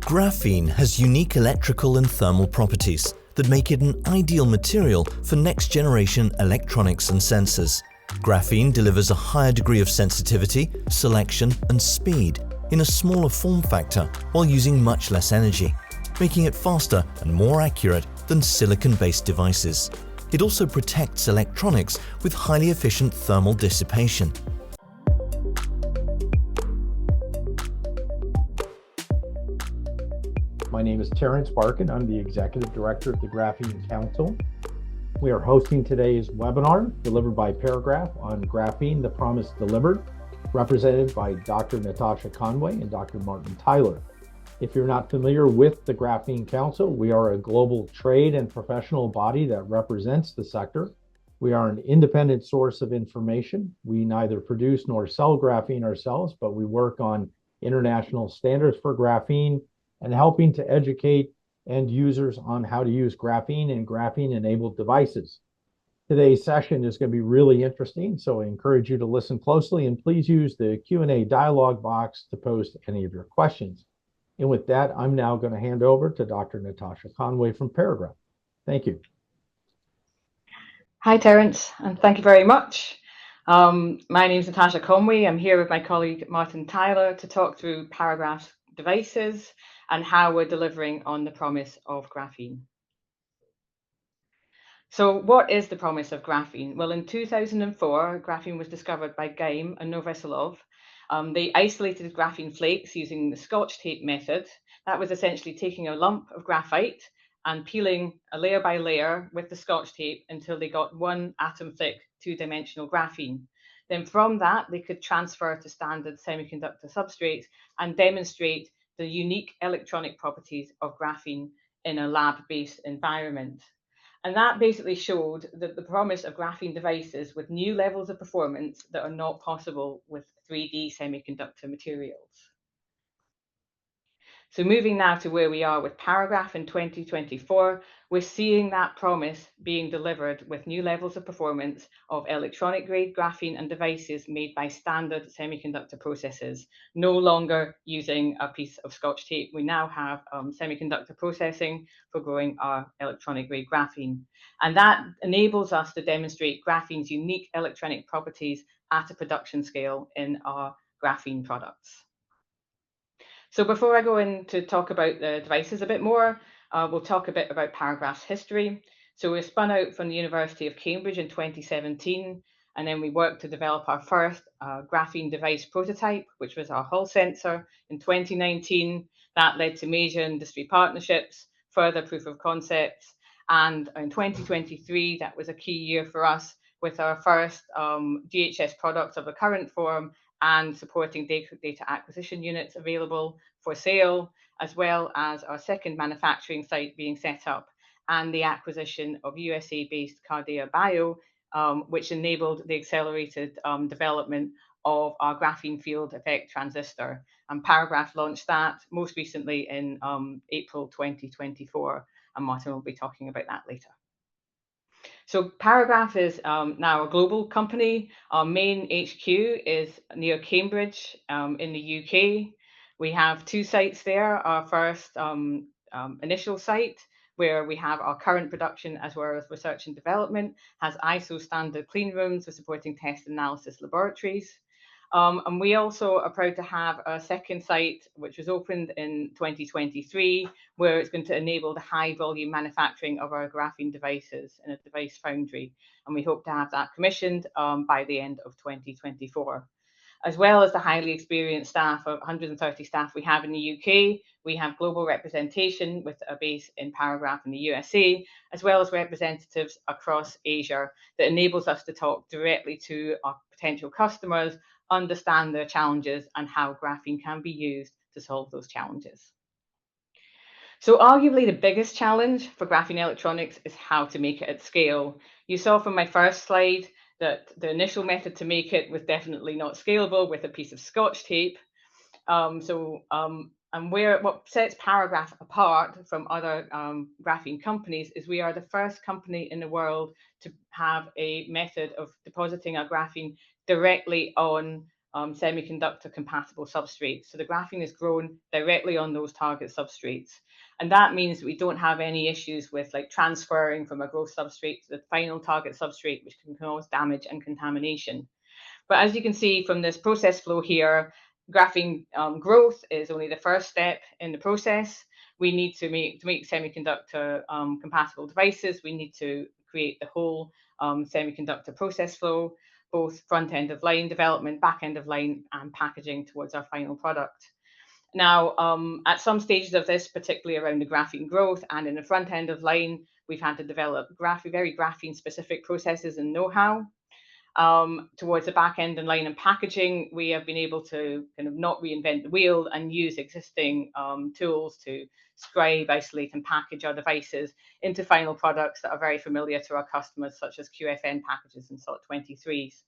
Graphene has unique electrical and thermal properties that make it an ideal material for next-generation electronics and sensors. Graphene delivers a higher degree of sensitivity, selection, and speed in a smaller form factor while using much less energy, making it faster and more accurate than silicon-based devices. It also protects electronics with highly efficient thermal dissipation. My name is Terrence Barkin. I'm the Executive Director of the Graphene Council. We are hosting today's webinar delivered by Paragraf on Graphene, the Promise Delivered, represented by Dr. Natasha Conway and Dr. Martin Tyler. If you're not familiar with the Graphene Council, we are a global trade and professional body that represents the sector. We are an independent source of information. We neither produce nor sell graphene ourselves, but we work on international standards for graphene and helping to educate end users on how to use graphene and graphene-enabled devices. Today's session is going to be really interesting, so I encourage you to listen closely and please use the Q&A dialog box to post any of your questions. And with that, I'm now going to hand over to Dr. Natasha Conway from Paragraf. Thank you. Hi, Terrence, and thank you very much. My name is Natasha Conway. I'm here with my colleague Martin Tyler to talk through Paragraf's devices and how we're delivering on the promise of graphene. So what is the promise of graphene? Well, in 2004, graphene was discovered by Geim and Novoselov. They isolated graphene flakes using the Scotch tape method. That was essentially taking a lump of graphite and peeling a layer by layer with the Scotch tape until they got one atom thick, two-dimensional graphene. Then from that, they could transfer to standard semiconductor substrates and demonstrate the unique electronic properties of graphene in a lab-based environment. And that basically showed that the promise of graphene devices with new levels of performance that are not possible with 3D semiconductor materials. So moving now to where we are with Paragraf in 2024, we're seeing that promise being delivered with new levels of performance of electronic grade graphene and devices made by standard semiconductor processes, no longer using a piece of Scotch tape. We now have semiconductor processing for growing our electronic grade graphene. And that enables us to demonstrate graphene's unique electronic properties at a production scale in our graphene products. So before I go in to talk about the devices a bit more, we'll talk a bit about Paragraf's history. So we spun out from the University of Cambridge in 2017, and then we worked to develop our first graphene device prototype, which was our Hall sensor in 2019. That led to major industry partnerships, further proof of concepts, and in 2023, that was a key year for us with our first GHS products of the current form and supporting data acquisition units available for sale, as well as our second manufacturing site being set up and the acquisition of USA-based Cardea Bio, which enabled the accelerated development of our graphene field effect transistor. And Paragraf launched that most recently in April 2024, and Martin will be talking about that later. So Paragraf is now a global company. Our main HQ is near Cambridge in the UK. We have two sites there. Our first initial site, where we have our current production as well as research and development, has ISO standard clean rooms for supporting test analysis laboratories. And we also are proud to have a second site, which was opened in 2023, where it's going to enable the high volume manufacturing of our graphene devices in a device foundry. And we hope to have that commissioned by the end of 2024. As well as the highly experienced staff of 130 staff we have in the UK, we have global representation with a base in Paragraf in the USA, as well as representatives across Asia that enables us to talk directly to our potential customers, understand their challenges and how graphene can be used to solve those challenges. So arguably the biggest challenge for graphene electronics is how to make it at scale. You saw from my first slide that the initial method to make it was definitely not scalable with a piece of Scotch tape. And what sets Paragraf apart from other graphene companies is we are the first company in the world to have a method of depositing our graphene directly on semiconductor compatible substrates. So the graphene is grown directly on those target substrates. And that means that we don't have any issues with like transferring from a growth substrate to the final target substrate, which can cause damage and contamination. But as you can see from this process flow here, graphene growth is only the first step in the process. We need to make semiconductor compatible devices. We need to create the whole semiconductor process flow, both front end of line development, back end of line, and packaging towards our final product. Now, at some stages of this, particularly around the graphene growth and in the front end of line, we've had to develop very graphene specific processes and know-how. Towards the back end and line and packaging, we have been able to kind of not reinvent the wheel and use existing tools to scribe, isolate, and package our devices into final products that are very familiar to our customers, such as QFN packages and SOT23s.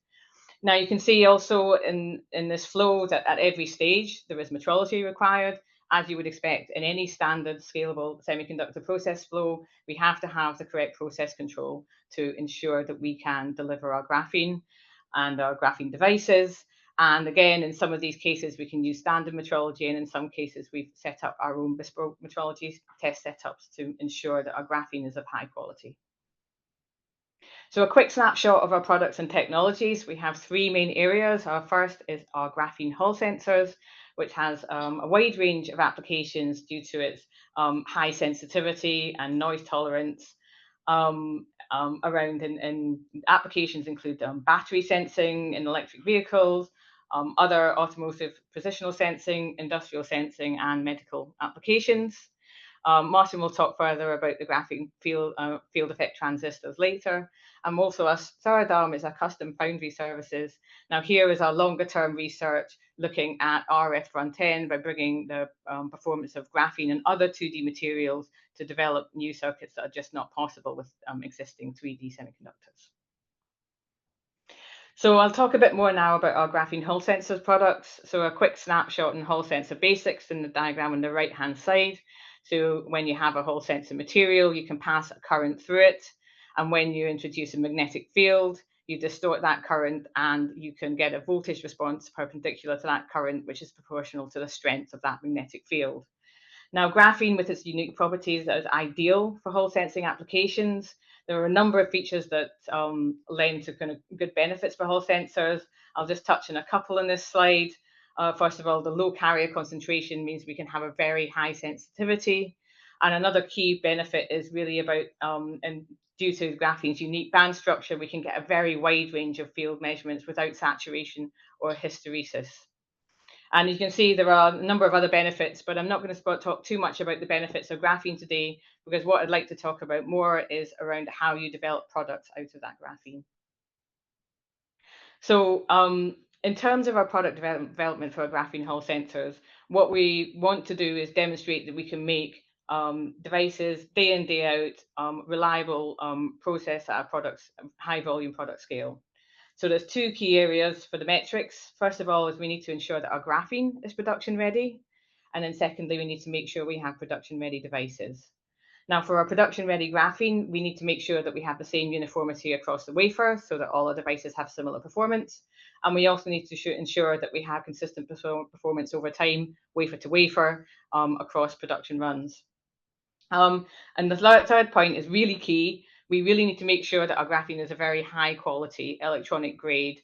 Now you can see also in this flow that at every stage there is metrology required. As you would expect in any standard scalable semiconductor process flow, we have to have the correct process control to ensure that we can deliver our graphene and our graphene devices. And again, in some of these cases, we can use standard metrology, and in some cases, we've set up our own bespoke metrology test setups to ensure that our graphene is of high quality. So a quick snapshot of our products and technologies. We have three main areas. Our first is our graphene Hall sensors, which has a wide range of applications due to its high sensitivity and noise tolerance. Around in applications include battery sensing in electric vehicles, other automotive positional sensing, industrial sensing, and medical applications. Martin will talk further about the graphene field effect transistors later. And also our third arm is our custom foundry services. Now here is our longer term research looking at RF front end by bringing the performance of graphene and other 2D materials to develop new circuits that are just not possible with existing 3D semiconductors. So I'll talk a bit more now about our graphene Hall sensors products. So a quick snapshot in Hall sensor basics in the diagram on the right hand side. So when you have a Hall sensor material, you can pass a current through it. And when you introduce a magnetic field, you distort that current and you can get a voltage response perpendicular to that current, which is proportional to the strength of that magnetic field. Now, graphene with its unique properties is ideal for Hall sensing applications. There are a number of features that lend to kind of good benefits for Hall sensors. I'll just touch on a couple in this slide. First of all, the low carrier concentration means we can have a very high sensitivity. And another key benefit is really about, and due to graphene's unique band structure, we can get a very wide range of field measurements without saturation or hysteresis. And you can see there are a number of other benefits, but I'm not going to talk too much about the benefits of graphene today, because what I'd like to talk about more is around how you develop products out of that graphene. So in terms of our product development for our graphene Hall sensors, what we want to do is demonstrate that we can make devices day in, day out, reliable process at our products, high volume product scale. So there's two key areas for the metrics. First of all, is we need to ensure that our graphene is production ready. And then secondly, we need to make sure we have production ready devices. Now, for our production ready graphene, we need to make sure that we have the same uniformity across the wafer so that all our devices have similar performance. And we also need to ensure that we have consistent performance over time, wafer to wafer, across production runs. And the third point is really key. We really need to make sure that our graphene is a very high quality electronic grade,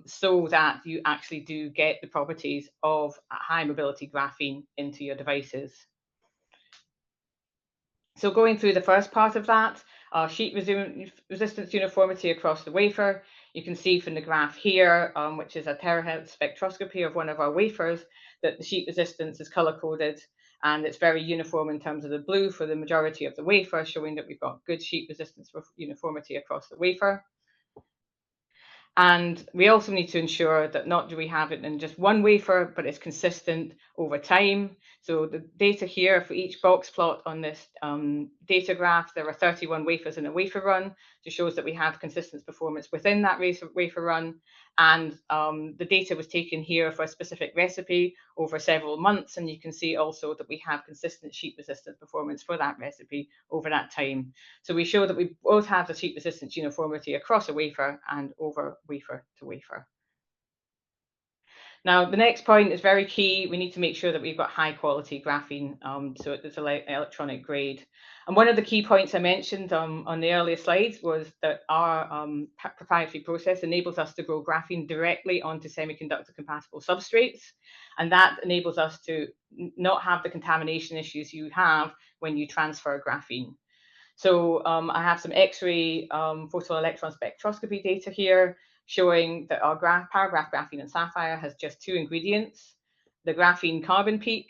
so that you actually do get the properties of high mobility graphene into your devices. So going through the first part of that, sheet resistance uniformity across the wafer. You can see from the graph here, which is a terahertz spectroscopy of one of our wafers, that the sheet resistance is color coded and it's very uniform in terms of the blue for the majority of the wafer, showing that we've got good sheet resistance uniformity across the wafer. And we also need to ensure that not do we have it in just one wafer, but it's consistent over time. So the data here for each box plot on this data graph, there are 31 wafers in a wafer run, which shows that we have consistent performance within that wafer run. And the data was taken here for a specific recipe over several months. And you can see also that we have consistent sheet resistance performance for that recipe over that time. So we show that we both have the sheet resistance uniformity across a wafer and over wafer to wafer. Now, the next point is very key. We need to make sure that we've got high quality graphene, so it's electronic grade. And one of the key points I mentioned on the earlier slides was that our proprietary process enables us to grow graphene directly onto semiconductor compatible substrates. And that enables us to not have the contamination issues you have when you transfer graphene. So I have some X-ray photoelectron spectroscopy data here showing that our Paragraf graphene and sapphire has just two ingredients, the graphene carbon peak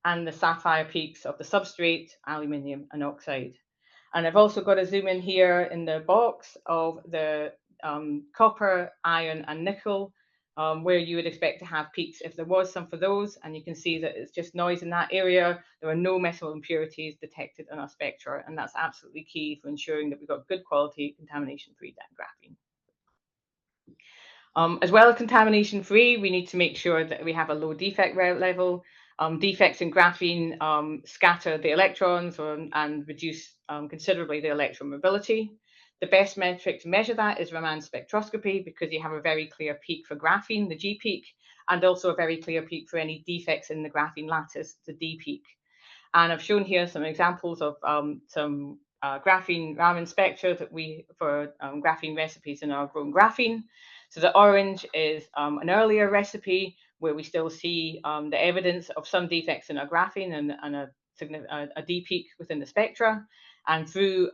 and the sapphire peaks of the substrate, aluminium and oxide. And I've also got a zoom in here in the box of the copper, iron and nickel, where you would expect to have peaks if there was some for those. And you can see that it's just noise in that area. There are no metal impurities detected in our spectra. And that's absolutely key for ensuring that we've got good quality contamination-free graphene. As well as contamination-free, we need to make sure that we have a low defect level. Defects in graphene scatter the electrons and reduce considerably the electron mobility. The best metric to measure that is Raman spectroscopy, because you have a very clear peak for graphene, the G peak, and also a very clear peak for any defects in the graphene lattice, the D peak. And I've shown here some examples of some graphene Raman spectra that for graphene recipes in our grown graphene. So the orange is an earlier recipe where we still see the evidence of some defects in our graphene and a D peak within the spectra. And through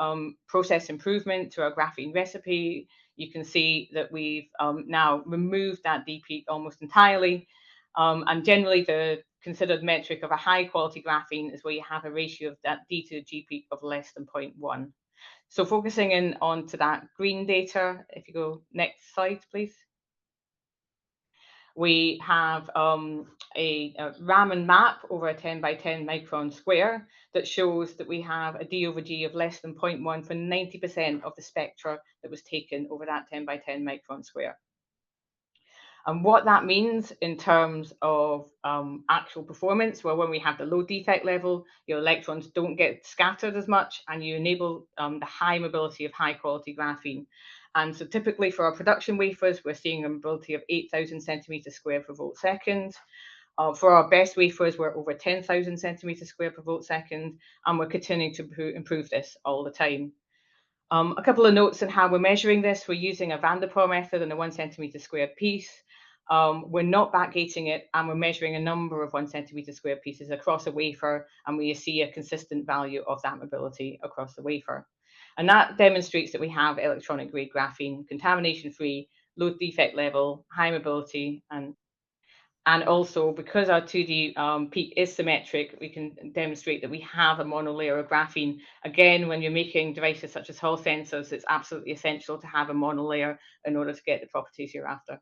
process improvement to our graphene recipe, you can see that we've now removed that D peak almost entirely. And generally, the considered metric of a high quality graphene is where you have a ratio of that D to G peak of less than 0.1. So focusing in onto that green data, if you go next slide, please. We have a Raman map over a 10 by 10 micron square that shows that we have a D over G of less than 0.1 for 90% of the spectra that was taken over that 10 by 10 micron square. And what that means in terms of actual performance, well, when we have the low defect level, your electrons don't get scattered as much, and you enable the high mobility of high quality graphene. And so typically for our production wafers, we're seeing a mobility of 8,000 centimeters square per volt second. For our best wafers, we're over 10,000 centimeters square per volt second, and we're continuing to improve this all the time. A couple of notes on how we're measuring this. We're using a Van der Pol method in a 1 centimeter squared piece. We're not backgating it, and we're measuring a number of 1 centimeter squared pieces across a wafer, and we see a consistent value of that mobility across the wafer. And that demonstrates that we have electronic grade graphene, contamination free, low defect level, high mobility, and also, because our 2D peak is symmetric, we can demonstrate that we have a monolayer of graphene. Again, when you're making devices such as Hall sensors, it's absolutely essential to have a monolayer in order to get the properties you're after.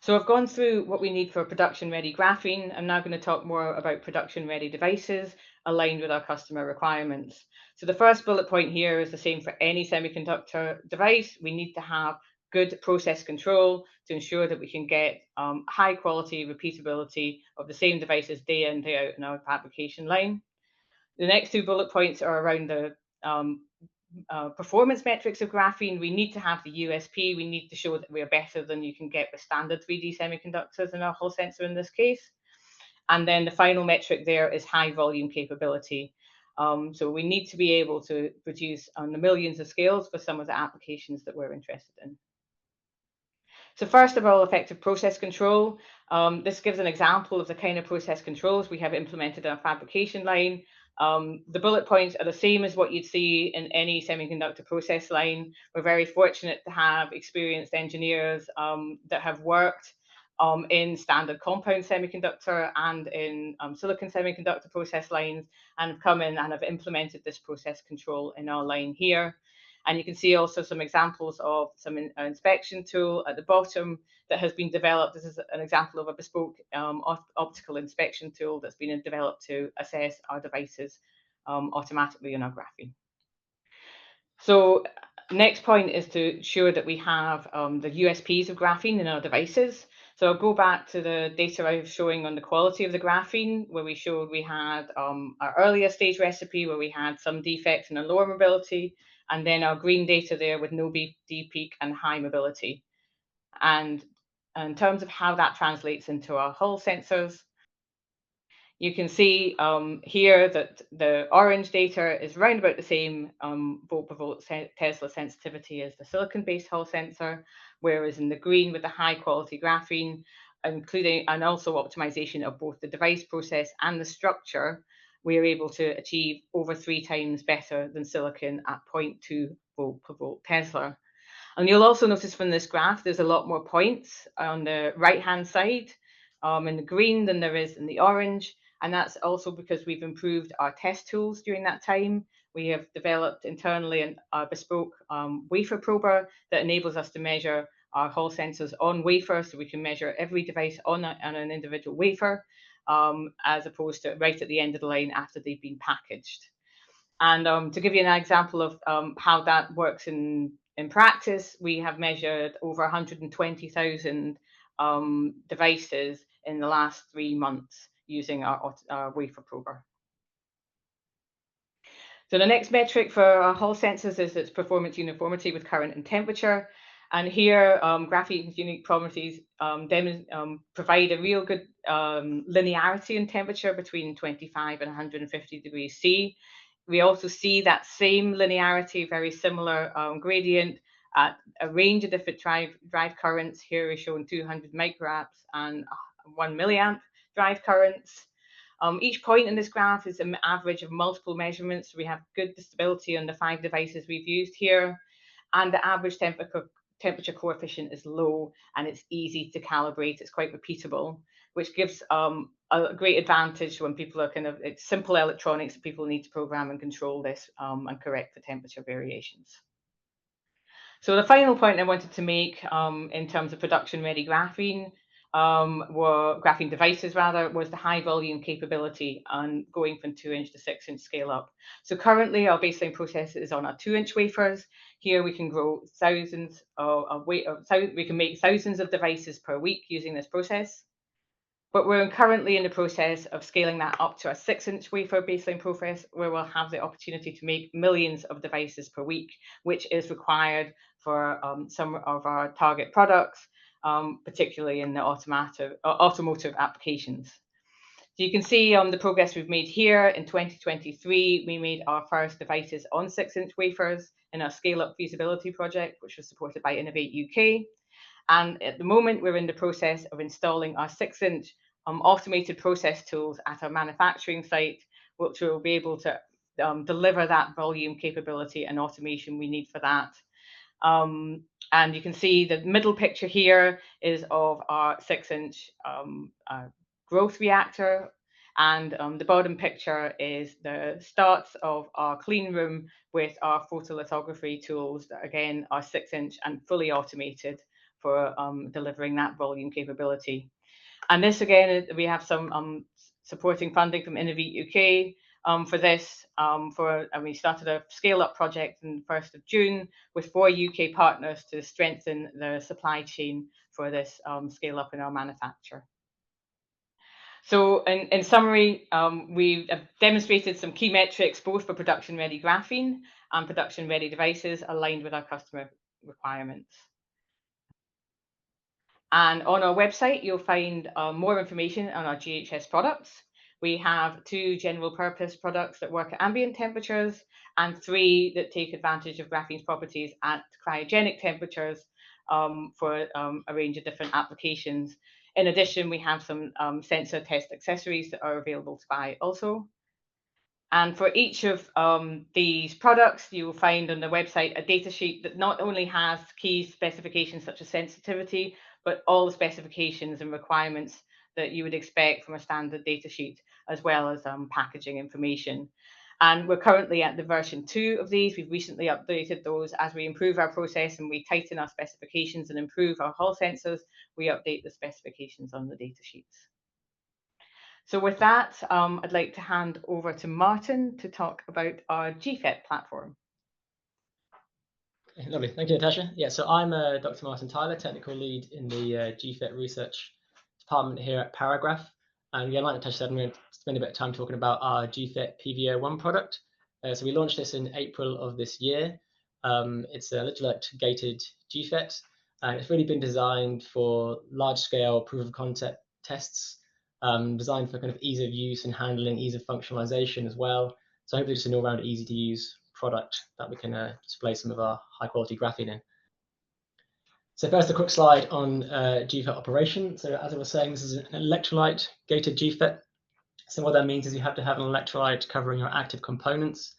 So I've gone through what we need for production-ready graphene. I'm now going to talk more about production-ready devices aligned with our customer requirements. So the first bullet point here is the same for any semiconductor device. We need to have good process control to ensure that we can get high quality repeatability of the same devices day in, day out in our fabrication line. The next two bullet points are around the performance metrics of graphene. We need to have the USP. We need to show that we're better than you can get with standard 3D semiconductors in our Hall sensor in this case. And then the final metric there is high volume capability. So we need to be able to produce on the millions of scales for some of the applications that we're interested in. So first of all, effective process control. This gives an example of the kind of process controls we have implemented in our fabrication line. The bullet points are the same as what you'd see in any semiconductor process line. We're very fortunate to have experienced engineers that have worked in standard compound semiconductor and in silicon semiconductor process lines, and have come in and have implemented this process control in our line here. And you can see also some examples of some inspection tool at the bottom that has been developed. This is an example of a bespoke optical inspection tool that's been developed to assess our devices automatically in our graphene. So next point is to ensure that we have the USPs of graphene in our devices. So I'll go back to the data I was showing on the quality of the graphene, where we showed we had our earlier stage recipe where we had some defects in a lower mobility, and then our green data there with no D peak and high mobility. And in terms of how that translates into our Hall sensors, you can see here that the orange data is around about the same volt per volt Tesla sensitivity as the silicon-based Hall sensor, whereas in the green with the high quality graphene, including and also optimization of both the device process and the structure, we are able to achieve over 3 times better than silicon at 0.2 volt per volt Tesla. And you'll also notice from this graph, there's a lot more points on the right-hand side in the green than there is in the orange. And that's also because we've improved our test tools during that time. We have developed internally a bespoke wafer prober that enables us to measure our Hall sensors on wafer, so we can measure every device on an individual wafer, as opposed to right at the end of the line after they've been packaged. And to give you an example of how that works in practice, we have measured over 120,000 devices in the last 3 months using our wafer prober. So the next metric for our Hall sensors is its performance uniformity with current and temperature. And here, graphene's unique properties provide a real good linearity in temperature between 25 and 150 degrees C. We also see that same linearity, very similar gradient at a range of different drive currents. Here we're showing 200 microamps and 1 milliamp drive currents. Each point in this graph is an average of multiple measurements. We have good stability on the 5 devices we've used here, and the average temperature coefficient is low, and it's easy to calibrate. It's quite repeatable, which gives a great advantage when people are it's simple electronics that people need to program and control this and correct the temperature variations. So the final point I wanted to make in terms of production-ready graphene graphene devices was the high volume capability and going from 2-inch to 6-inch scale up. So currently our baseline process is on our 2-inch wafers. Here we can grow thousands we can make thousands of devices per week using this process. But we're currently in the process of scaling that up to a 6-inch wafer baseline process, where we'll have the opportunity to make millions of devices per week, which is required for some of our target products, particularly in the automotive applications. So you can see the progress we've made here. In 2023, we made our first devices on 6-inch wafers in our scale-up feasibility project, which was supported by Innovate UK. And at the moment, we're in the process of installing our 6-inch automated process tools at our manufacturing site, which will be able to deliver that volume capability and automation we need for that. And you can see the middle picture here is of our 6-inch growth reactor. And the bottom picture is the starts of our clean room with our photolithography tools that, again, are 6-inch and fully automated for delivering that volume capability. And this, again, we have some supporting funding from Innovate UK for this. And we started a scale-up project on the 1st of June with 4 UK partners to strengthen the supply chain for this scale-up in our manufacture. So in summary, we've demonstrated some key metrics, both for production-ready graphene and production-ready devices aligned with our customer requirements. And on our website, you'll find more information on our GHS products. We have 2 general purpose products that work at ambient temperatures and 3 that take advantage of graphene's properties at cryogenic temperatures for a range of different applications. In addition, we have some sensor test accessories that are available to buy also. And for each of these products, you will find on the website a datasheet that not only has key specifications such as sensitivity, but all the specifications and requirements that you would expect from a standard datasheet, as well as packaging information. And we're currently at the version 2 of these. We've recently updated those. As we improve our process and we tighten our specifications and improve our Hall sensors, we update the specifications on the datasheets. So with that, I'd like to hand over to Martin to talk about our GFET platform. Lovely, thank you, Natasha. Yeah, so I'm Dr. Martin Tyler, technical lead in the GFET research department here at Paragraf. And yeah, like Natasha said, I'm going to spend a bit of time talking about our GFET PVO1 product. So we launched this in April of this year. It's a little gated GFET. And it's really been designed for large-scale proof of concept tests, designed for kind of ease of use and handling, ease of functionalization as well. So hopefully just an all-round easy-to-use product that we can display some of our high-quality graphene in. So first, a quick slide on GFET operation. So as I was saying, this is an electrolyte gated GFET. So what that means is you have to have an electrolyte covering your active components.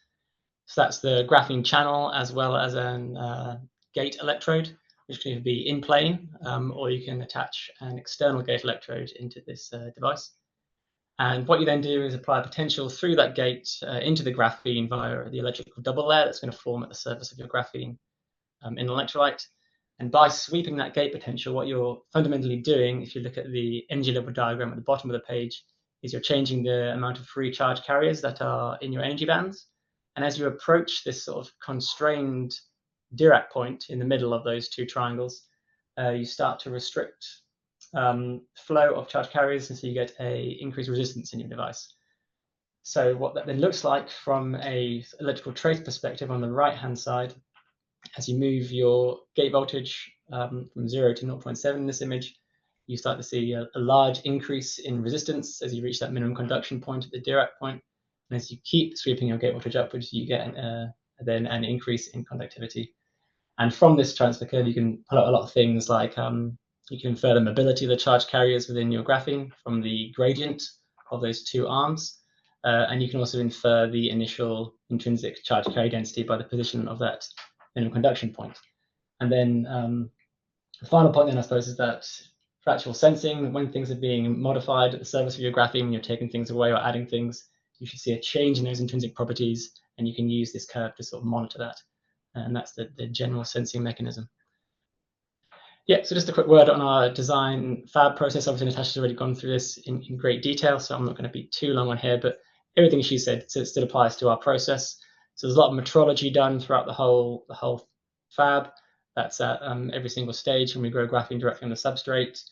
So that's the graphene channel as well as an gate electrode, which can either be in plane or you can attach an external gate electrode into this device. And what you then do is apply potential through that gate into the graphene via the electrical double layer that's going to form at the surface of your graphene in electrolyte. And by sweeping that gate potential, what you're fundamentally doing, if you look at the energy level diagram at the bottom of the page, is you're changing the amount of free charge carriers that are in your energy bands. And as you approach this sort of constrained Dirac point in the middle of those two triangles, you start to restrict flow of charge carriers, and so you get a increased resistance in your device. So what that then looks like from a electrical trace perspective on the right-hand side, as you move your gate voltage from 0 to 0.7 in this image, you start to see a large increase in resistance as you reach that minimum conduction point at the Dirac point. And as you keep sweeping your gate voltage upwards, you get then an increase in conductivity. And from this transfer curve, you can pull out a lot of things like you can infer the mobility of the charge carriers within your graphene from the gradient of those two arms. And you can also infer the initial intrinsic charge carrier density by the position of that minimum conduction point. And then the final point then, I suppose, is that for actual sensing, when things are being modified at the surface of your graphene, when you're taking things away or adding things, you should see a change in those intrinsic properties, and you can use this curve to sort of monitor that. And that's the general sensing mechanism. Yeah, so just a quick word on our design fab process. Obviously, Natasha's already gone through this in great detail, so I'm not going to be too long on here, but everything she said still applies to our process. So there's a lot of metrology done throughout the whole fab. That's at every single stage when we grow graphene directly on the substrate,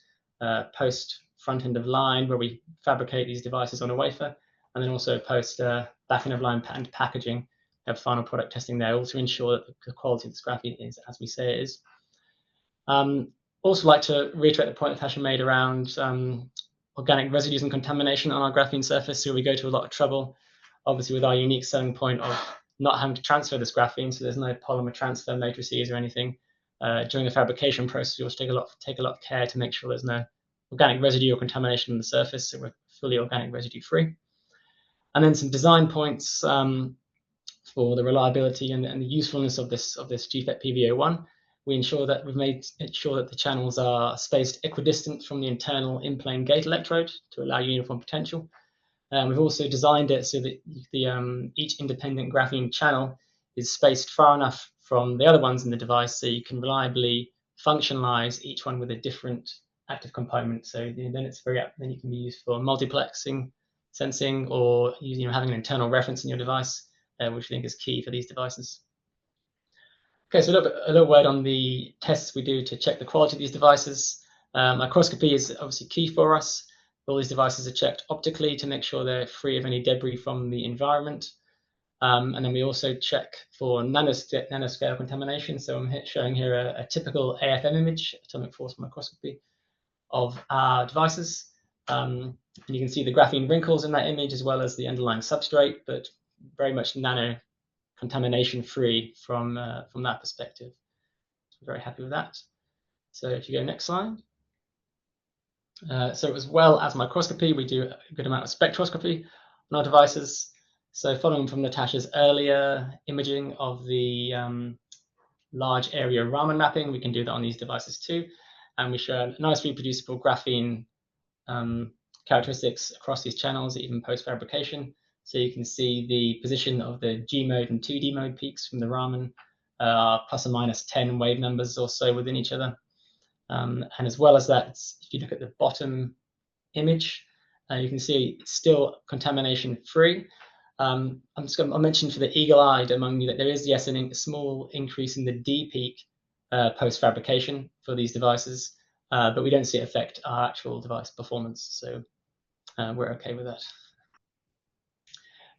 post front end of line where we fabricate these devices on a wafer, and then also post back end of line and packaging, have final product testing there, all to ensure that the quality of this graphene is as we say it is. Also like to reiterate the point Natasha made around organic residues and contamination on our graphene surface. So we go to a lot of trouble, obviously, with our unique selling point of not having to transfer this graphene. So there's no polymer transfer matrices or anything. During the fabrication process, we also take a lot of care to make sure there's no organic residue or contamination on the surface. So we're fully organic residue free. And then some design points for the reliability and the usefulness of this GFET PVO1. We ensure that we've made sure that the channels are spaced equidistant from the internal in-plane gate electrode to allow uniform potential. We've also designed it so that each independent graphene channel is spaced far enough from the other ones in the device so you can reliably functionalize each one with a different active component. So then you can be used for multiplexing, sensing, or having an internal reference in your device, which I think is key for these devices. Okay, so a little word on the tests we do to check the quality of these devices. Microscopy is obviously key for us. All these devices are checked optically to make sure they're free of any debris from the environment. And then we also check for nanoscale contamination. So I'm showing here a typical AFM image, atomic force microscopy, of our devices. And you can see the graphene wrinkles in that image as well as the underlying substrate, but very much nano contamination free from that perspective. So I'm very happy with that. So if you go next slide. So as well as microscopy, we do a good amount of spectroscopy on our devices. So following from Natasha's earlier imaging of the large area Raman mapping, we can do that on these devices too. And we show nice reproducible graphene characteristics across these channels, even post-fabrication. So you can see the position of the G mode and 2D mode peaks from the Raman, plus or minus 10 wave numbers or so within each other. And as well as that, if you look at the bottom image, you can see it's still contamination free. I'll mention for the eagle-eyed among you that there is, yes, a small increase in the D peak post-fabrication for these devices, but we don't see it affect our actual device performance. So we're okay with that.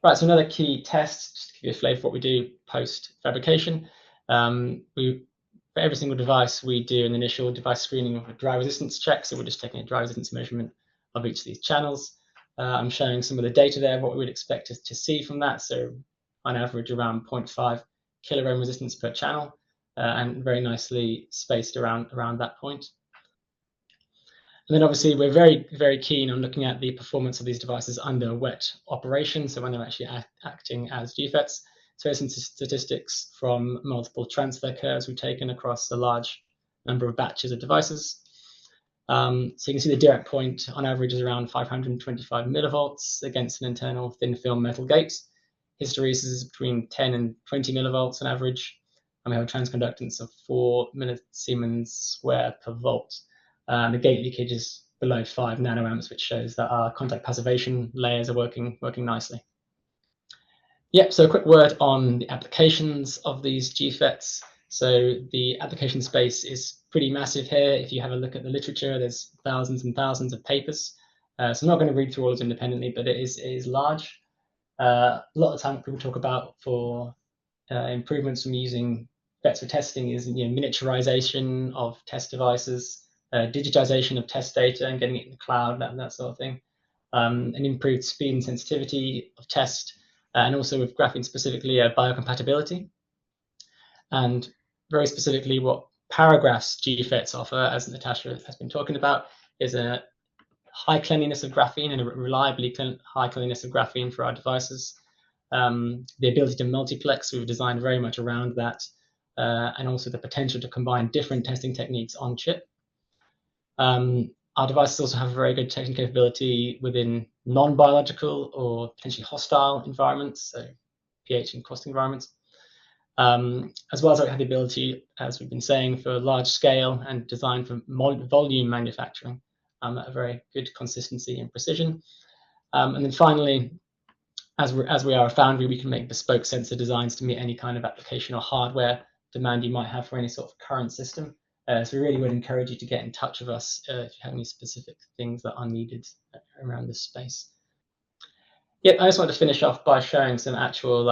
Right, so another key test, just to give you a flavor of what we do post-fabrication. We for every single device, we do an initial device screening of a dry resistance check. So we're just taking a dry resistance measurement of each of these channels. I'm showing some of the data there, what we would expect to see from that. So on average, around 0.5 kilo ohm resistance per channel, and very nicely spaced around that point. And then obviously we're very, very keen on looking at the performance of these devices under wet operation. So when they're actually acting as GFETs. So here's some statistics from multiple transfer curves we've taken across a large number of batches of devices. So you can see the direct point on average is around 525 millivolts against an internal thin film metal gate. Hysteresis is between 10 and 20 millivolts on average. And we have a transconductance of 4 millisiemens square per volt. The gate leakage is below 5 nanoamps, which shows that our contact passivation layers are working nicely. Yep, so a quick word on the applications of these GFETs. So the application space is pretty massive here. If you have a look at the literature, there's thousands and thousands of papers. So I'm not going to read through all of them independently, but it is large. A lot of time people talk about for improvements from using VETs for testing is miniaturization of test devices, digitization of test data and getting it in the cloud, that sort of thing, and improved speed and sensitivity of test, and also with graphene specifically, biocompatibility. And very specifically, what Paragraf's GFETs offer, as Natasha has been talking about, is a high cleanliness of graphene and a reliably high cleanliness of graphene for our devices. The ability to multiplex, we've designed very much around that, and also the potential to combine different testing techniques on chip. Our devices also have very good testing capability within non-biological or potentially hostile environments, so pH and caustic environments, as well as we have the ability, as we've been saying, for large scale and designed for volume manufacturing at a very good consistency and precision. And then finally, as we are a foundry, we can make bespoke sensor designs to meet any kind of application or hardware demand you might have for any sort of current system. So we really would encourage you to get in touch with us if you have any specific things that are needed around this space. Yeah, I just want to finish off by showing some actual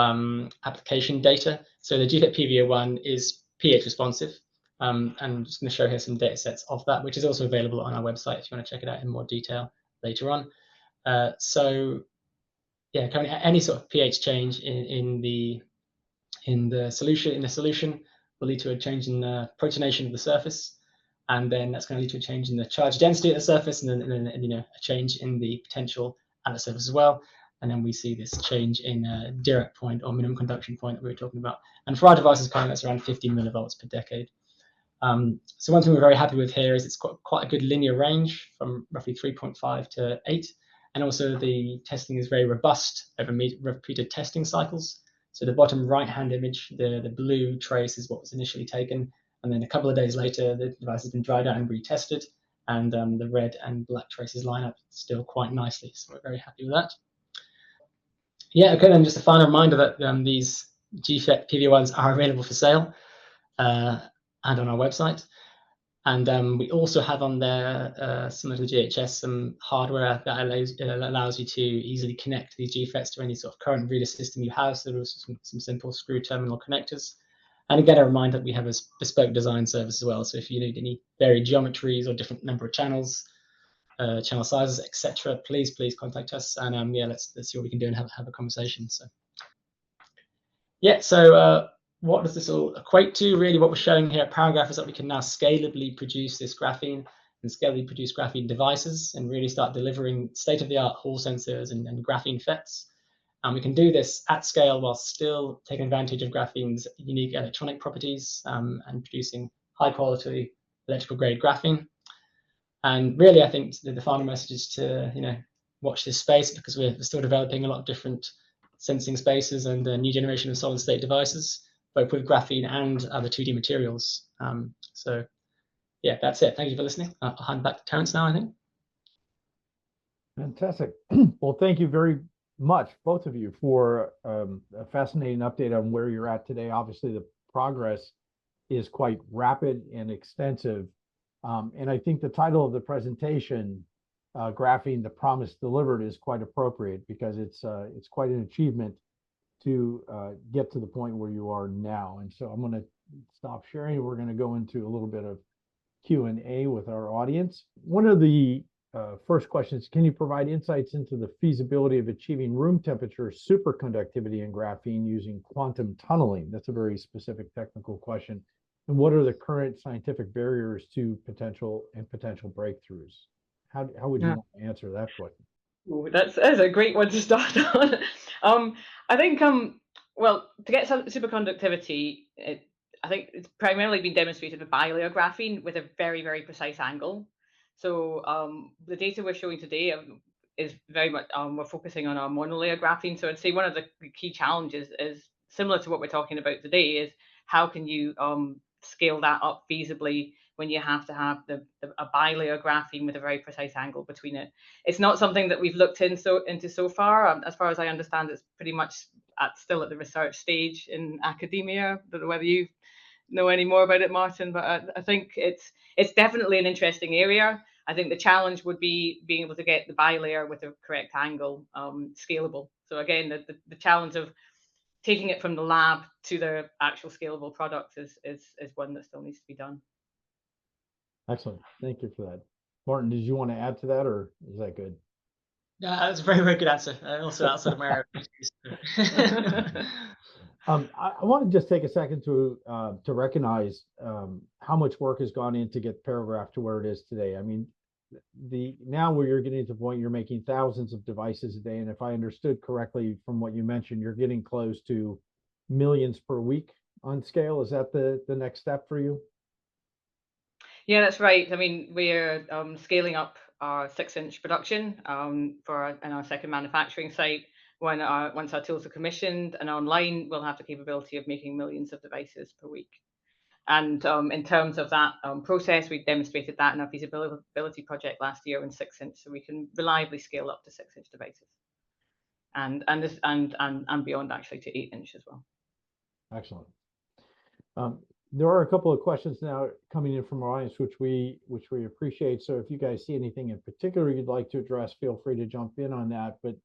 application data. So the GFET PVO1 is pH responsive. And I'm just going to show here some data sets of that, which is also available on our website if you want to check it out in more detail later on. So yeah, currently any sort of pH change in the solution will lead to a change in the protonation of the surface, and then that's going to lead to a change in the charge density at the surface, and then a change in the potential at the surface as well. And then we see this change in direct point or minimum conduction point that we were talking about. And for our devices, currently that's around 50 millivolts per decade. So one thing we're very happy with here is it's got quite a good linear range from roughly 3.5 to 8. And also the testing is very robust over repeated testing cycles. So the bottom right-hand image, the blue trace is what was initially taken. And then a couple of days later, the device has been dried out and retested. And the red and black traces line up still quite nicely. So we're very happy with that. Yeah, okay, then just a final reminder that these GFET PVO1s are available for sale and on our website. And we also have on there, similar to GHS, some hardware that allows you to easily connect these GFETs to any sort of current reader system you have. So there's some simple screw terminal connectors. And again, a reminder that we have a bespoke design service as well. So if you need any varied geometries or different number of channels, channel sizes, etc., please contact us. And yeah, let's see what we can do and have a conversation. So yeah, so what does this all equate to? Really, what we're showing here at Paragraf is that we can now scalably produce this graphene and scalably produce graphene devices and really start delivering state-of-the-art Hall sensors and graphene FETs. And we can do this at scale while still taking advantage of graphene's unique electronic properties and producing high-quality electrical-grade graphene. And really, I think the final message is to watch this space, because we're still developing a lot of different sensing spaces and a new generation of solid-state devices, both with graphene and other 2D materials. So yeah, that's it. Thank you for listening. I'll hand back to Terence now, I think. Fantastic. Well, thank you very much, both of you, for a fascinating update on where you're at today. Obviously, the progress is quite rapid and extensive. And I think the title of the presentation, Graphene, the Promise Delivered, is quite appropriate, because it's quite an achievement to get to the point where you are now. And so I'm going to stop sharing. We're going to go into a little bit of Q&A with our audience. One of the first questions, can you provide insights into the feasibility of achieving room temperature superconductivity in graphene using quantum tunneling? That's a very specific technical question. And what are the current scientific barriers to potential breakthroughs? How would you want to answer that question? Ooh, that's a great one to start on. I think well, to get some superconductivity, I think it's primarily been demonstrated with bilayer graphene with a very, very precise angle. So the data we're showing today is very much we're focusing on our monolayer graphene. So I'd say one of the key challenges is similar to what we're talking about today, is how can you scale that up feasibly when you have to have a bilayer graphene with a very precise angle between it. It's not something that we've looked into so far. As far as I understand, it's pretty much still at the research stage in academia. I don't know whether you know any more about it, Martin, but I think it's definitely an interesting area. I think the challenge would be being able to get the bilayer with the correct angle scalable. So again, the challenge of taking it from the lab to the actual scalable product is one that still needs to be done. Excellent. Thank you for that. Martin, did you want to add to that, or is that good? That's a very, very good answer. Also outside of my area. I want to just take a second to recognize how much work has gone in to get Paragraf to where it is today. I mean, now where you're getting to the point you're making thousands of devices a day, and if I understood correctly from what you mentioned, you're getting close to millions per week on scale. Is that the next step for you? Yeah, that's right. I mean, we're scaling up our 6-inch production in our second manufacturing site. Once our tools are commissioned and online, we'll have the capability of making millions of devices per week. And in terms of that process, we demonstrated that in our feasibility project last year in 6-inch, so we can reliably scale up to 6-inch devices, and beyond, actually, to 8-inch as well. Excellent. There are a couple of questions now coming in from our audience, which we appreciate. So if you guys see anything in particular you'd like to address, feel free to jump in on that. But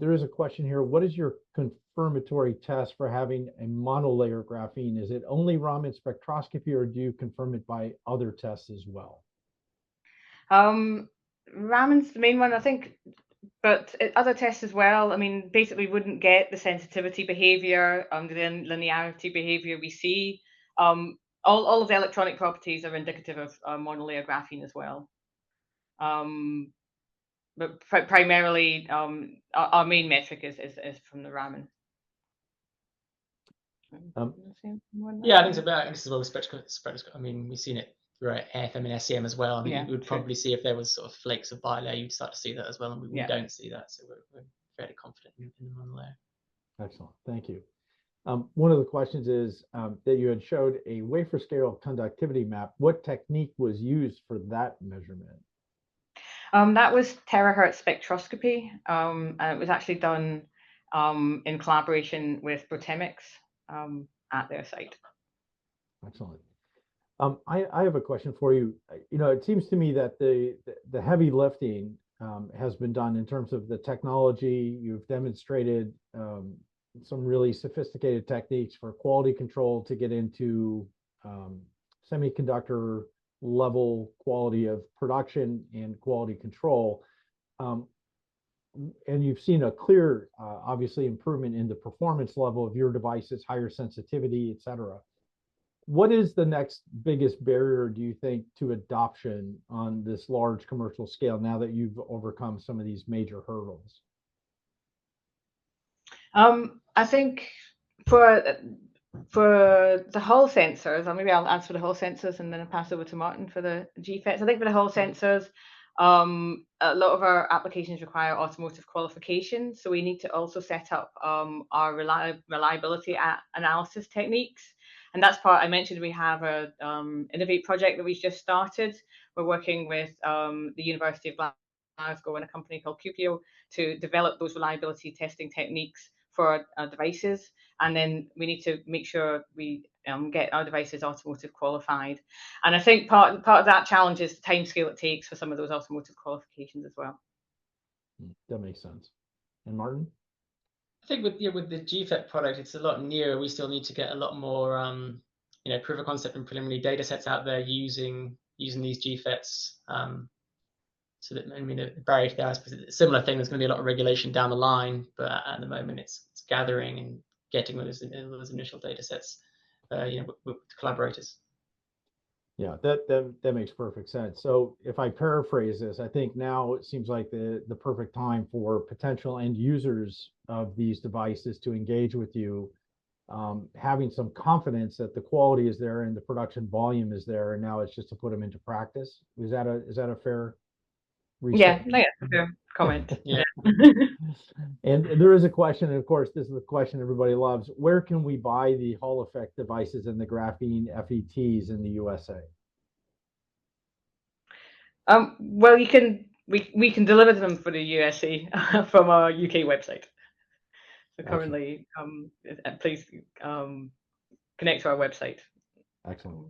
there is a question here. What is your confirmatory test for having a monolayer graphene? Is it only Raman spectroscopy, or do you confirm it by other tests as well? Raman's the main one, I think, but other tests as well. I mean, basically wouldn't get the sensitivity behavior, the linearity behavior we see. All of the electronic properties are indicative of monolayer graphene as well. But primarily, our main metric is from the Raman. Yeah, I think it's about spectroscopy. I mean, we've seen it through AFM and SEM as well. I mean, you would probably see if there was sort of flakes of bilayer, you'd start to see that as well, and we don't see that, so we're fairly confident in the monolayer. Excellent, thank you. One of the questions is that you had showed a wafer scale conductivity map. What technique was used for that measurement? That was terahertz spectroscopy. And it was actually done in collaboration with Brotemics at their site. Excellent. I have a question for you. It seems to me that the heavy lifting has been done in terms of the technology. You've demonstrated some really sophisticated techniques for quality control to get into semiconductor level quality of production and quality control. And you've seen a clear, obviously, improvement in the performance level of your devices, higher sensitivity, et cetera. What is the next biggest barrier, do you think, to adoption on this large commercial scale now that you've overcome some of these major hurdles? I think for the Hall sensors, or maybe I'll answer the Hall sensors and then I'll pass over to Martin for the GFETs. I think for the Hall sensors, a lot of our applications require automotive qualification, so we need to also set up our reliability analysis techniques. And that's part, I mentioned we have a Innovate project that we've just started. We're working with the University of Glasgow and a company called Cupio to develop those reliability testing techniques for our devices. And then we need to make sure we get our devices automotive qualified. And I think part of that challenge is the time scale it takes for some of those automotive qualifications as well. That makes sense. And Martin? I think with the GFET product, it's a lot nearer. We still need to get a lot more proof of concept and preliminary data sets out there using these GFETs. So that, I mean, the barrier to that is a similar thing. There's going to be a lot of regulation down the line, but at the moment it's gathering and getting those initial data sets, with collaborators. Yeah, that makes perfect sense. So if I paraphrase this, I think now it seems like the perfect time for potential end users of these devices to engage with you, having some confidence that the quality is there and the production volume is there, and now it's just to put them into practice. Is that a fair Yeah, reset? fair comment. Yeah. And there is a question, and of course, this is the question everybody loves. Where can we buy the Hall effect devices and the graphene FETs in the USA? Well, we can deliver them for the USA from our UK website. So currently, please connect to our website. Excellent.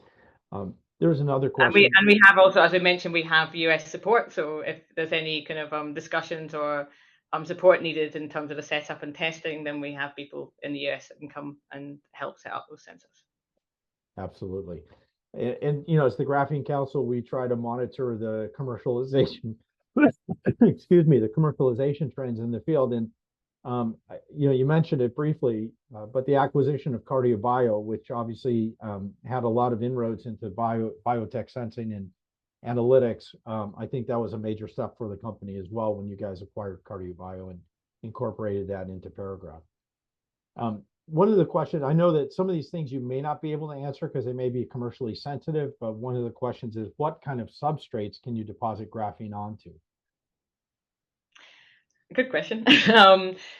There's another question. And we have also, as I mentioned, we have US support. So if there's any kind of discussions or support needed in terms of the setup and testing, then we have people in the US that can come and help set up those sensors. Absolutely. And as the Graphene Council, we try to monitor the commercialization, excuse me, the commercialization trends in the field. And you mentioned it briefly, but the acquisition of CardioBio, which obviously had a lot of inroads into biotech sensing and analytics, I think that was a major step for the company as well when you guys acquired CardioBio and incorporated that into Paragraf. One of the questions, I know that some of these things you may not be able to answer because they may be commercially sensitive, but one of the questions is what kind of substrates can you deposit graphene onto? Good question.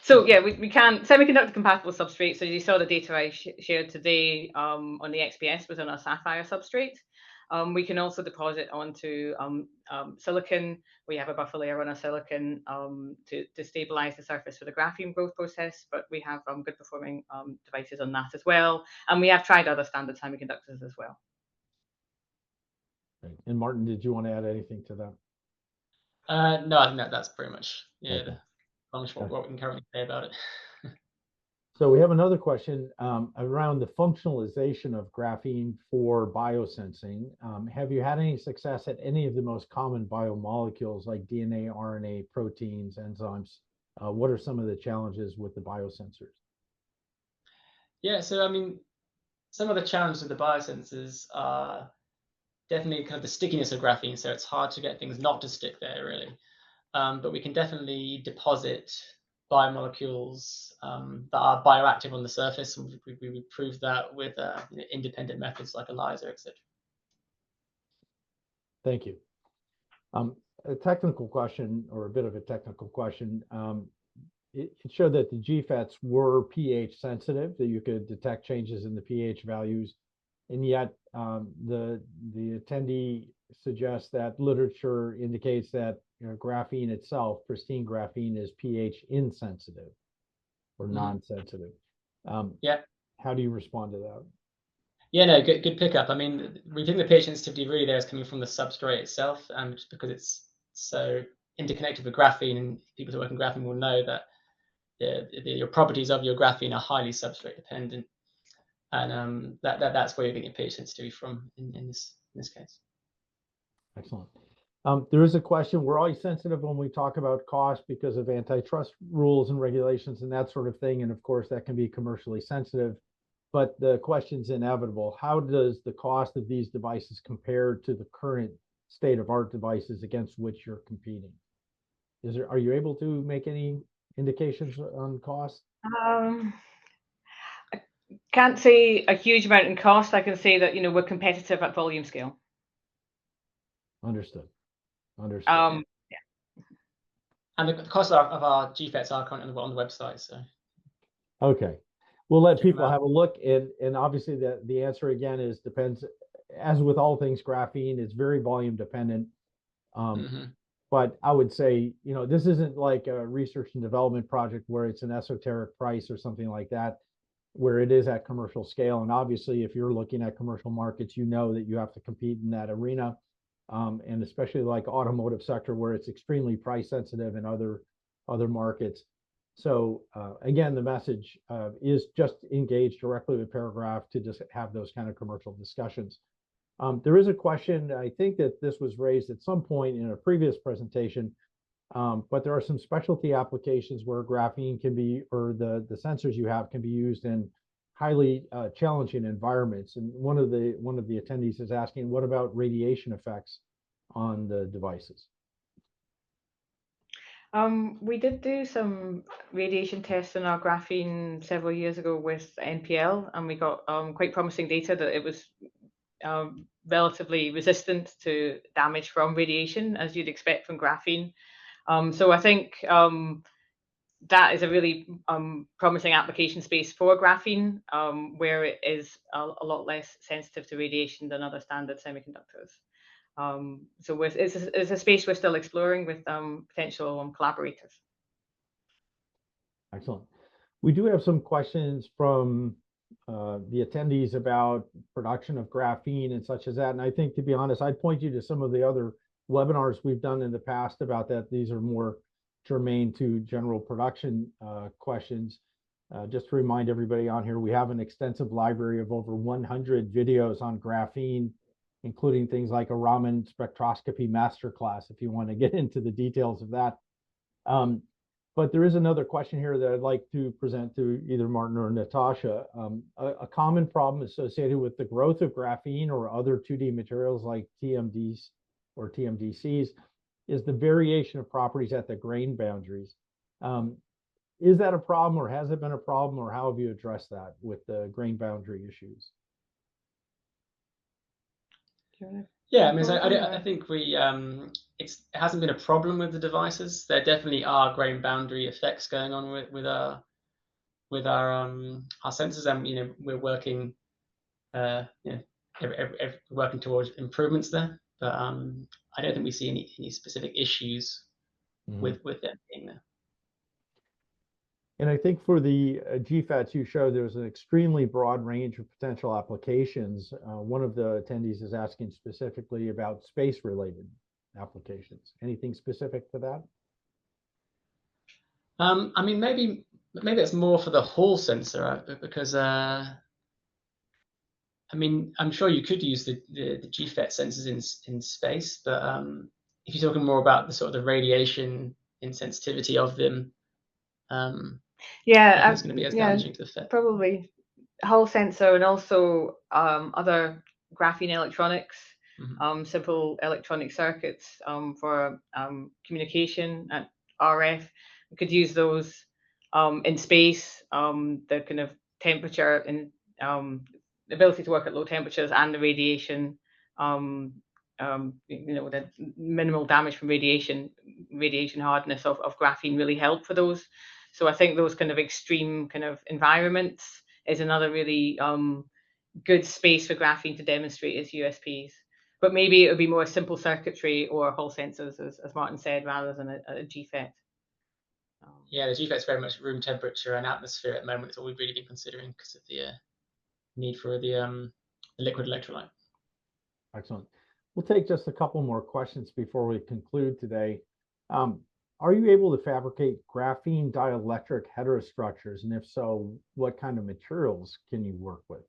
So yeah, we can semiconductor compatible substrates. So you saw the data I shared today on the XPS was on a sapphire substrate. We can also deposit onto silicon. We have a buffer layer on a silicon to stabilize the surface for the graphene growth process, but we have good performing devices on that as well. And we have tried other standard semiconductors as well. Right. And Martin, did you want to add anything to that? No, I think that's pretty much Okay. what we can currently say about it. So we have another question around the functionalization of graphene for biosensing. Have you had any success at any of the most common biomolecules like DNA, RNA, proteins, enzymes? What are some of the challenges with the biosensors? Yeah, so I mean, some of the challenges with the biosensors are definitely kind of the stickiness of graphene. So it's hard to get things not to stick there, really. But we can definitely deposit biomolecules that are bioactive on the surface, and we proved that with independent methods like ELISA, etc. Thank you. A technical question, or a bit of a technical question. It showed that the GFETs were pH sensitive, that you could detect changes in the pH values, and yet the attendee suggests that literature indicates that graphene itself, pristine graphene, is pH insensitive or non-sensitive. Yeah. How do you respond to that? Yeah, no, good pickup. I mean, we think the pH sensitivity really there is coming from the substrate itself, and just because it's so interconnected with graphene, and people who work in graphene will know that your properties of your graphene are highly substrate dependent, and that's where you're getting your pH sensitivity from in this case. Excellent. There is a question. We're always sensitive when we talk about cost because of antitrust rules and regulations and that sort of thing. And of course, that can be commercially sensitive. But the question's inevitable. How does the cost of these devices compare to the current state-of-art devices against which you're competing? Are you able to make any indications on cost? I can't say a huge amount in cost. I can say that we're competitive at volume scale. Understood. Yeah. And the cost of our GFETs are currently on the website. So okay, we'll let people have a look, and obviously the answer again is depends. As with all things graphene, it's very volume dependent. But I would say, this isn't like a research and development project where it's an esoteric price or something like that, where it is at commercial scale. And obviously, if you're looking at commercial markets, you know that you have to compete in that arena. And especially like automotive sector where it's extremely price sensitive and other markets. So again, the message is just engage directly with Paragraf to just have those kind of commercial discussions. There is a question, I think that this was raised at some point in a previous presentation, but there are some specialty applications where graphene can be, or the sensors you have can be used in highly challenging environments. And one of the attendees is asking, what about radiation effects on the devices? We did do some radiation tests on our graphene several years ago with NPL, and we got quite promising data that it was relatively resistant to damage from radiation, as you'd expect from graphene. So I think that is a really promising application space for graphene, where it is a lot less sensitive to radiation than other standard semiconductors. So it's a space we're still exploring with potential collaborators. Excellent. We do have some questions from the attendees about production of graphene and such as that. And I think, to be honest, I'd point you to some of the other webinars we've done in the past about that. These are more germane to general production questions. Just to remind everybody on here, we have an extensive library of over 100 videos on graphene, including things like a Raman spectroscopy masterclass, if you want to get into the details of that. But there is another question here that I'd like to present to either Martin or Natasha. A common problem associated with the growth of graphene or other 2D materials like TMDs or TMDCs is the variation of properties at the grain boundaries. Is that a problem, or has it been a problem, or how have you addressed that with the grain boundary issues? Yeah, I mean, I think it hasn't been a problem with the devices. There definitely are grain boundary effects going on with our sensors, and we're working working towards improvements there. But I don't think we see any specific issues with them being there. And I think for the GFETs you showed, there's an extremely broad range of potential applications. One of the attendees is asking specifically about space-related applications. Anything specific to that? I mean, maybe it's more for the Hall sensor, because I mean, I'm sure you could use the GFET sensors in space, but if you're talking more about the sort of the radiation insensitivity of them, yeah, it's going to be as damaging to the FET. Probably Hall sensor, and also other graphene electronics, simple electronic circuits for communication at RF. We could use those in space. The kind of temperature and the ability to work at low temperatures, and the radiation, the minimal damage from radiation hardness of graphene really help for those. So I think those kind of extreme kind of environments is another really good space for graphene to demonstrate its USPs. But maybe it would be more simple circuitry or Hall sensors, as Martin said, rather than a GFET. Yeah, the GFET is very much room temperature and atmosphere at the moment. It's all we've really been considering because of the need for the liquid electrolyte. Excellent. We'll take just a couple more questions before we conclude today. Are you able to fabricate graphene dielectric heterostructures? And if so, what kind of materials can you work with?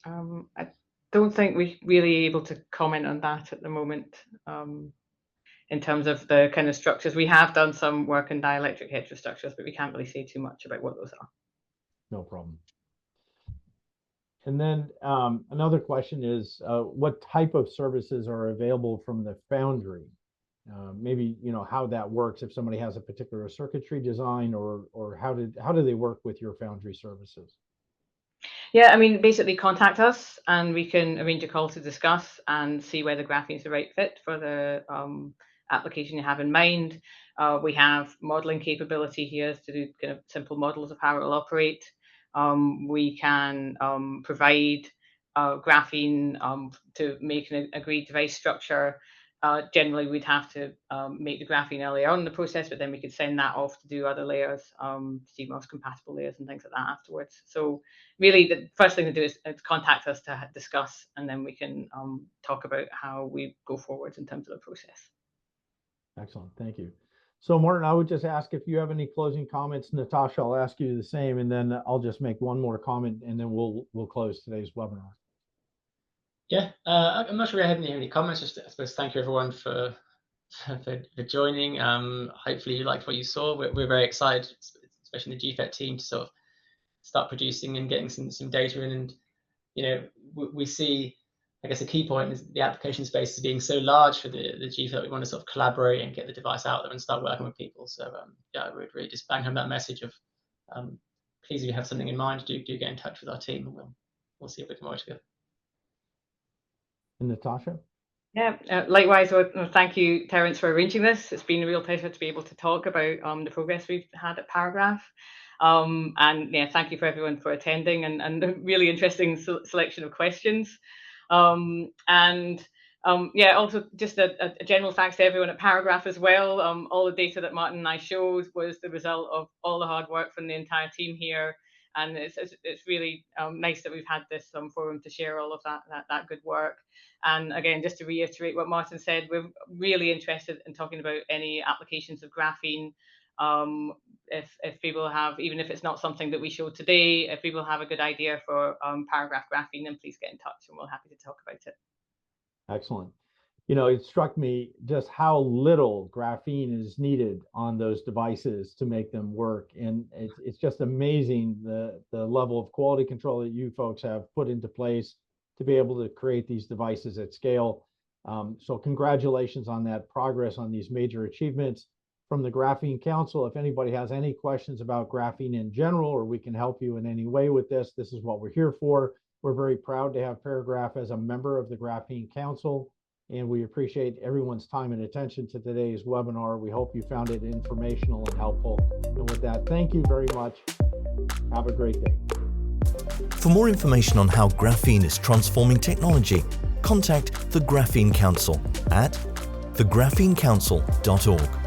I don't think we're really able to comment on that at the moment. In terms of the kind of structures, we have done some work in dielectric heterostructures, but we can't really say too much about what those are. No problem. And then another question is, what type of services are available from the foundry? Maybe how that works, if somebody has a particular circuitry design, or how do they work with your foundry services? Yeah, I mean, basically contact us and we can arrange a call to discuss and see whether graphene is the right fit for the application you have in mind. We have modeling capability here to do kind of simple models of how it will operate. We can provide graphene to make an agreed device structure. Generally, we'd have to make the graphene earlier on in the process, but then we could send that off to do other layers, CMOS compatible layers and things like that afterwards. So really, the first thing to do is contact us to discuss, and then we can talk about how we go forwards in terms of the process. Excellent, thank you. So Martin, I would just ask if you have any closing comments. Natasha, I'll ask you the same, and then I'll just make one more comment, and then we'll close today's webinar. Yeah, I'm not sure we have any comments. Just I suppose thank you everyone for joining. Hopefully you liked what you saw. We're very excited, especially the GFET team, to sort of start producing and getting some data in. And we see, I guess, a key point is the application space is being so large for the GFET. We want to sort of collaborate and get the device out there and start working with people. So yeah, we'd really just bang home that message of please, if you have something in mind, do get in touch with our team, and we'll see if we can work together. And Natasha? Yeah, likewise, thank you, Terence, for arranging this. It's been a real pleasure to be able to talk about the progress we've had at Paragraf. And yeah, thank you for everyone for attending and a really interesting selection of questions. Yeah, also just a general thanks to everyone at Paragraf as well. All the data that Martin and I showed was the result of all the hard work from the entire team here. And it's really nice that we've had this forum to share all of that good work. And again, just to reiterate what Martin said, we're really interested in talking about any applications of graphene. If people have, even if it's not something that we showed today, if people have a good idea for Paragraf graphene, then please get in touch and we're happy to talk about it. Excellent. It struck me just how little graphene is needed on those devices to make them work. And it's just amazing the level of quality control that you folks have put into place to be able to create these devices at scale. So congratulations on that progress, on these major achievements. From the Graphene Council, if anybody has any questions about graphene in general, or we can help you in any way with this is what we're here for. We're very proud to have Paragraf as a member of the Graphene Council, and we appreciate everyone's time and attention to today's webinar. We hope you found it informational and helpful. And with that, thank you very much. Have a great day. For more information on how graphene is transforming technology, contact the Graphene Council at thegaphenecouncil.org.